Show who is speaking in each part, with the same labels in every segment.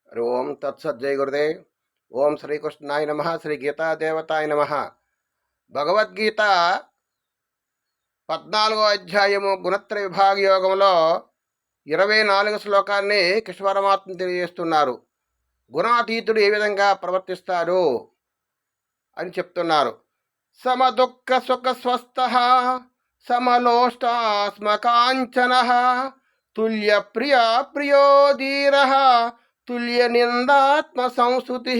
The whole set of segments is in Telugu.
Speaker 1: హరి ఓం తత్సత్ జై గురుదేవ్. ఓం శ్రీకృష్ణాయ నమ. శ్రీ గీతాదేవతాయ నమ. భగవద్గీత 14వ అధ్యాయము గుణత్రయ విభాగ యోగంలో 24 శ్లోకాన్ని కృష్ణ పరమాత్మ తెలియజేస్తున్నారు. గుణాతీతుడు ఏ విధంగా ప్రవర్తిస్తాడు అని చెప్తున్నారు. సమదుఃఖ సుఖ స్వస్థ సమలోష్టాస్మకాంచన తుల్య ప్రియ ప్రియో ధీర తుల్య నిందాత్మ సంస్థుతి.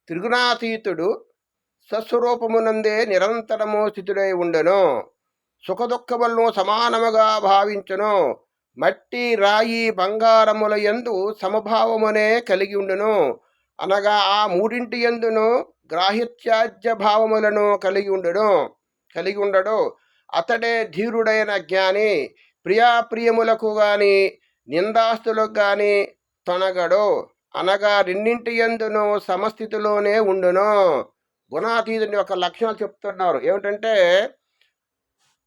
Speaker 1: త్రిగుణాతీతుడు సస్వరూపమునందే నిరంతరము స్థితుడై ఉండెను. సుఖదుఖములను సమానముగా భావించును. మట్టి రాయి బంగారముల యందు సమభావమునే కలిగి ఉండును. అనగా ఆ మూడింటి యందును గ్రాహ్యత్యాజ్య భావములను కలిగి ఉండడు. అతడే ధీరుడైన జ్ఞాని. ప్రియాప్రియములకు గాని నిందాస్తులకు గాని తొనగడు. అనగా రెండింటి యందును సమస్థితిలోనే ఉండును. గుణాతీతుని యొక్క లక్షణాలు చెప్తున్నారు. ఏమిటంటే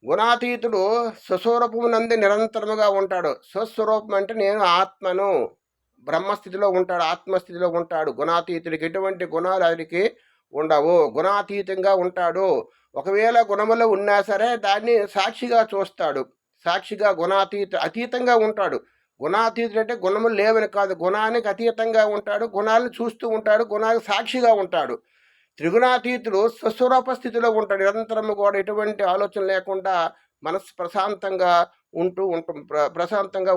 Speaker 1: గుణాతీతుడు స్వస్వరూపమునందు నిరంతరముగా ఉంటాడు. స్వస్వరూపం అంటే నేను ఆత్మను, బ్రహ్మస్థితిలో ఉంటాడు, ఆత్మస్థితిలో ఉంటాడు. గుణాతీతుడికి ఎటువంటి గుణాలు అతడికి ఉండవు. గుణాతీతంగా ఉంటాడు. ఒకవేళ గుణములు ఉన్నా సరే దాన్ని సాక్షిగా చూస్తాడు. సాక్షిగా అతీతంగా ఉంటాడు. గుణాతీతుడు అంటే గుణములు లేవని కాదు, గుణానికి అతీతంగా ఉంటాడు. గుణాలను చూస్తూ ఉంటాడు, గుణానికి సాక్షిగా ఉంటాడు. త్రిగుణాతీతుడు స్వస్వరూప స్థితిలో ఉంటాడు. నిరంతరము కూడా ఎటువంటి ఆలోచన లేకుండా మనస్సు ప్రశాంతంగా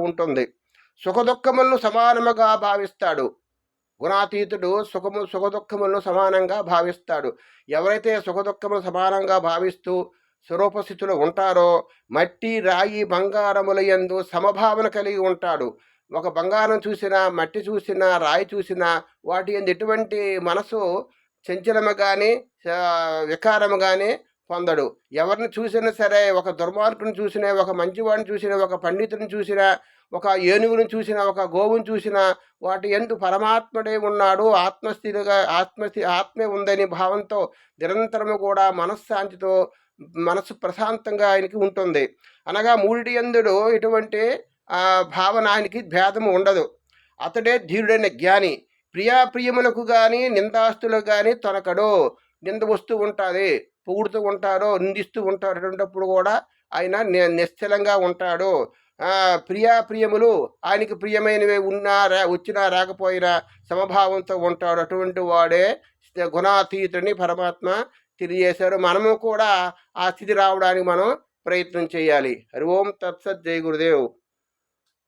Speaker 1: ఉంటుంది. సుఖదుఖములను సమానముగా భావిస్తాడు. గుణాతీతుడు సుఖదుఖములను సమానంగా భావిస్తాడు. ఎవరైతే సుఖదుఖములు సమానంగా భావిస్తూ స్వరూపస్థితిలో ఉంటారో మట్టి రాయి బంగారముల యందు సమభావన కలిగి ఉంటాడు. ఒక బంగారం చూసినా, మట్టి చూసినా, రాయి చూసినా వాటి యందు ఎటువంటి మనసు చంచలము కానీ వికారము కానీ పొందడు. ఎవరిని చూసినా సరే, ఒక దుర్మార్గుని చూసినా, ఒక మంచివాడిని చూసినా, ఒక పండితుని చూసినా, ఒక ఏనుగుని చూసినా, ఒక గోవుని చూసినా వాటి యందు పరమాత్ముడే ఉన్నాడు, ఆత్మే ఉందని భావంతో నిరంతరము కూడా మనశ్శాంతితో మనసు ప్రశాంతంగా ఆయనకి ఉంటుంది. అనగా మూడిటి యందుడు ఎటువంటి భావన ఆయనకి భేదము ఉండదు. అతడే ధీరుడైన జ్ఞాని. ప్రియాప్రియములకు కానీ నిందాస్తులకు కానీ తొనకడు. నింద వస్తూ ఉంటుంది, పొగుడుతూ ఉంటారో నిందిస్తూ ఉంటారు. అటువంటిప్పుడు కూడా ఆయన నిశ్చలంగా ఉంటాడు. ప్రియాప్రియములు ఆయనకి ప్రియమైనవి వచ్చినా రాకపోయినా సమభావంతో ఉంటాడు. అటువంటి వాడే గుణాతీతుని పరమాత్మ తెలియజేశారు. మనము కూడా ఆ స్థితి రావడానికి మనం ప్రయత్నం చేయాలి. హరి ఓం తత్సత్. జై గురుదేవ్.